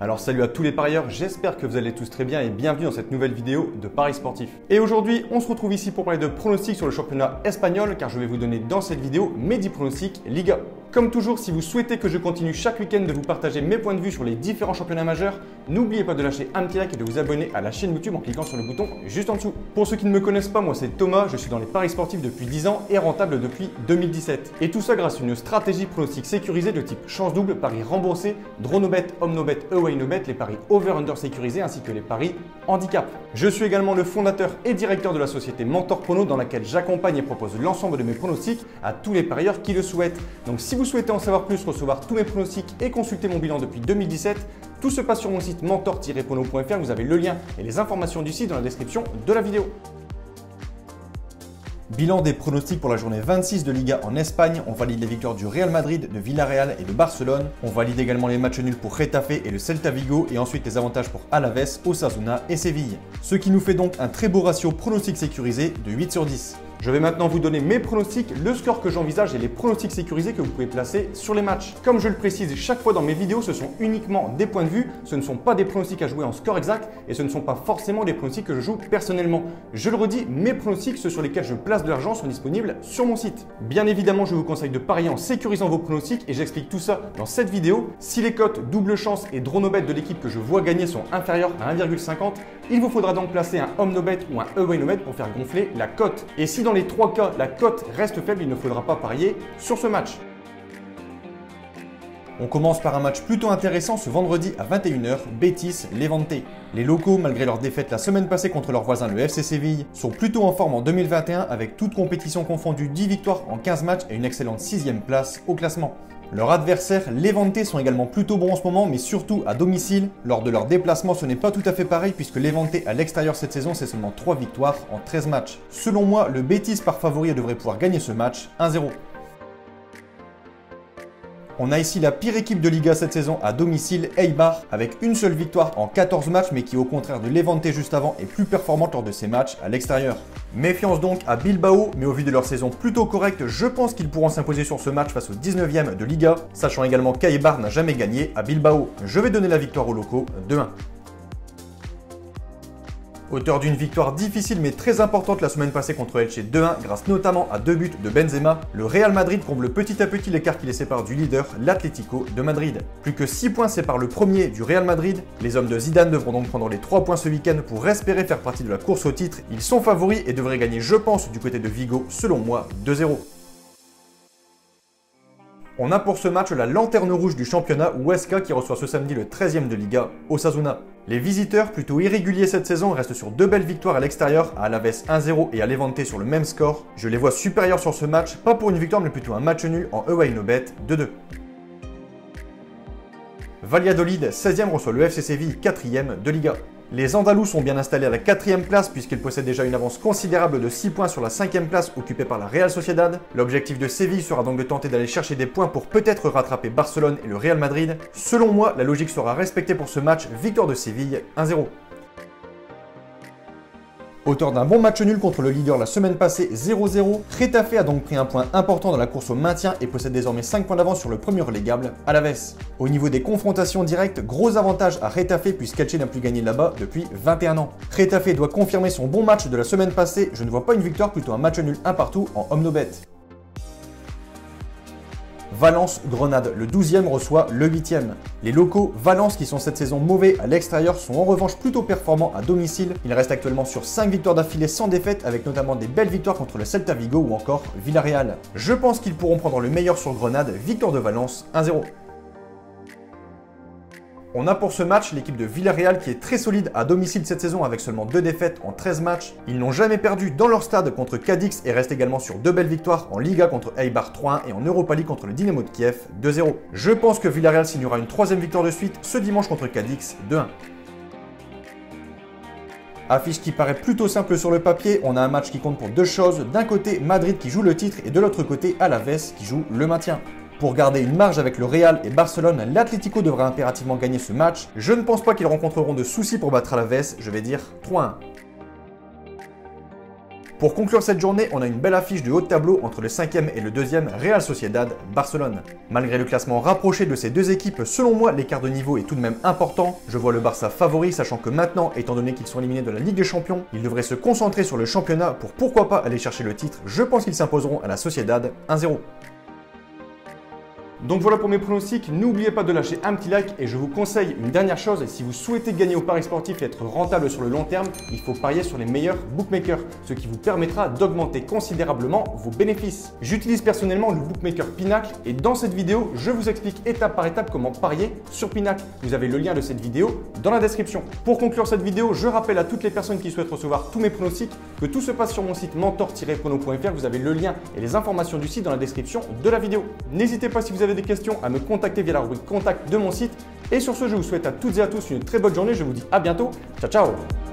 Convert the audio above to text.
Alors salut à tous les parieurs, j'espère que vous allez tous très bien et bienvenue dans cette nouvelle vidéo de Paris Sportif. Et aujourd'hui, on se retrouve ici pour parler de pronostics sur le championnat espagnol car je vais vous donner dans cette vidéo mes 10 pronostics Liga. Comme toujours, si vous souhaitez que je continue chaque week-end de vous partager mes points de vue sur les différents championnats majeurs, n'oubliez pas de lâcher un petit like et de vous abonner à la chaîne YouTube en cliquant sur le bouton juste en dessous. Pour ceux qui ne me connaissent pas, moi c'est Thomas, je suis dans les paris sportifs depuis 10 ans et rentable depuis 2017. Et tout ça grâce à une stratégie pronostic sécurisée de type chance double, paris remboursé, draw no bet, home no bet, away no bet, les paris over-under sécurisés ainsi que les paris handicap. Je suis également le fondateur et directeur de la société Mentor Prono dans laquelle j'accompagne et propose l'ensemble de mes pronostics à tous les parieurs qui le souhaitent. Donc si vous souhaitez en savoir plus, recevoir tous mes pronostics et consulter mon bilan depuis 2017, tout se passe sur mon site mentor-prono.fr. Vous avez le lien et les informations du site dans la description de la vidéo. Bilan des pronostics pour la journée 26 de Liga en Espagne. On valide les victoires du Real Madrid, de Villarreal et de Barcelone. On valide également les matchs nuls pour Getafe et le Celta Vigo et ensuite les avantages pour Alaves, Osasuna et Séville. Ce qui nous fait donc un très beau ratio pronostic sécurisé de 8 sur 10. Je vais maintenant vous donner mes pronostics, le score que j'envisage et les pronostics sécurisés que vous pouvez placer sur les matchs. Comme je le précise chaque fois dans mes vidéos, ce sont uniquement des points de vue, ce ne sont pas des pronostics à jouer en score exact et ce ne sont pas forcément des pronostics que je joue personnellement. Je le redis, mes pronostics, ceux sur lesquels je place de l'argent, sont disponibles sur mon site. Bien évidemment, je vous conseille de parier en sécurisant vos pronostics et j'explique tout ça dans cette vidéo. Si les cotes double chance et draw no bet de l'équipe que je vois gagner sont inférieures à 1,50, il vous faudra donc placer un home no bet ou un away no bet pour faire gonfler la cote. Et si dans les trois cas, la cote reste faible, il ne faudra pas parier sur ce match. On commence par un match plutôt intéressant ce vendredi à 21h, Betis-Levante. Les locaux, malgré leur défaite la semaine passée contre leur voisin le FC Séville, sont plutôt en forme en 2021 avec toute compétition confondue 10 victoires en 15 matchs et une excellente 6e place au classement. Leurs adversaires, Levante, sont également plutôt bons en ce moment, mais surtout à domicile. Lors de leur déplacement, ce n'est pas tout à fait pareil puisque Levante à l'extérieur cette saison, c'est seulement 3 victoires en 13 matchs. Selon moi, le Betis par favori devrait pouvoir gagner ce match 1-0. On a ici la pire équipe de Liga cette saison à domicile, Eibar, avec une seule victoire en 14 matchs, mais qui au contraire de Levante juste avant est plus performante lors de ses matchs à l'extérieur. Méfiance donc à Bilbao, mais au vu de leur saison plutôt correcte, je pense qu'ils pourront s'imposer sur ce match face au 19e de Liga, sachant également qu'Eibar n'a jamais gagné à Bilbao. Je vais donner la victoire aux locaux 2-1. Auteur d'une victoire difficile mais très importante la semaine passée contre Elche 2-1 grâce notamment à 2 buts de Benzema, le Real Madrid comble petit à petit l'écart qui les sépare du leader, l'Atlético de Madrid. Plus que 6 points séparent le premier du Real Madrid. Les hommes de Zidane devront donc prendre les 3 points ce week-end pour espérer faire partie de la course au titre. Ils sont favoris et devraient gagner, je pense, du côté de Vigo, selon moi, 2-0. On a pour ce match la lanterne rouge du championnat Huesca qui reçoit ce samedi le 13e de Liga, Osasuna. Les visiteurs, plutôt irréguliers cette saison, restent sur 2 belles victoires à l'extérieur, à Alaves 1-0 et à Levante sur le même score. Je les vois supérieurs sur ce match, pas pour une victoire mais plutôt un match nul en away no bet 2-2. Valladolid, 16e, reçoit le FC Séville, 4e de Liga. Les Andalous sont bien installés à la 4e place puisqu'ils possèdent déjà une avance considérable de 6 points sur la 5e place occupée par la Real Sociedad. L'objectif de Séville sera donc de tenter d'aller chercher des points pour peut-être rattraper Barcelone et le Real Madrid. Selon moi, la logique sera respectée pour ce match, victoire de Séville 1-0. Auteur d'un bon match nul contre le leader la semaine passée 0-0, Getafe a donc pris un point important dans la course au maintien et possède désormais 5 points d'avance sur le premier relégable, Alaves. Au niveau des confrontations directes, gros avantage à Getafe puisqu'Elche n'a plus gagné là-bas depuis 21 ans. Getafe doit confirmer son bon match de la semaine passée, je ne vois pas une victoire, plutôt un match nul 1 partout en home no bet. Valence-Grenade, le 12e reçoit le 8e. Les locaux, Valence qui sont cette saison mauvais à l'extérieur, sont en revanche plutôt performants à domicile. Ils restent actuellement sur 5 victoires d'affilée sans défaite avec notamment des belles victoires contre le Celta Vigo ou encore Villarreal. Je pense qu'ils pourront prendre le meilleur sur Grenade, victoire de Valence 1-0. On a pour ce match l'équipe de Villarreal qui est très solide à domicile cette saison avec seulement 2 défaites en 13 matchs. Ils n'ont jamais perdu dans leur stade contre Cadix et restent également sur 2 belles victoires en Liga contre Eibar 3-1 et en Europa League contre le Dynamo de Kiev 2-0. Je pense que Villarreal signera une 3e victoire de suite ce dimanche contre Cadix 2-1. Affiche qui paraît plutôt simple sur le papier, on a un match qui compte pour 2 choses. D'un côté, Madrid qui joue le titre et de l'autre côté, Alaves qui joue le maintien. Pour garder une marge avec le Real et Barcelone, l'Atlético devra impérativement gagner ce match. Je ne pense pas qu'ils rencontreront de soucis pour battre Alaves, je vais dire 3-1. Pour conclure cette journée, on a une belle affiche de haut de tableau entre le 5e et le 2e Real Sociedad Barcelone. Malgré le classement rapproché de ces deux équipes, selon moi, l'écart de niveau est tout de même important. Je vois le Barça favori, sachant que maintenant, étant donné qu'ils sont éliminés de la Ligue des Champions, ils devraient se concentrer sur le championnat pour pourquoi pas aller chercher le titre. Je pense qu'ils s'imposeront à la Sociedad 1-0. Donc voilà pour mes pronostics, n'oubliez pas de lâcher un petit like et je vous conseille une dernière chose, si vous souhaitez gagner au pari sportif et être rentable sur le long terme, il faut parier sur les meilleurs bookmakers, ce qui vous permettra d'augmenter considérablement vos bénéfices. J'utilise personnellement le bookmaker Pinacle et dans cette vidéo, je vous explique étape par étape comment parier sur Pinacle. Vous avez le lien de cette vidéo dans la description. Pour conclure cette vidéo, je rappelle à toutes les personnes qui souhaitent recevoir tous mes pronostics que tout se passe sur mon site mentor-prono.fr. Vous avez le lien et les informations du site dans la description de la vidéo. N'hésitez pas si vous avez des questions à me contacter via la rubrique contact de mon site. Et sur ce, je vous souhaite à toutes et à tous une très bonne journée. Je vous dis à bientôt. Ciao, ciao!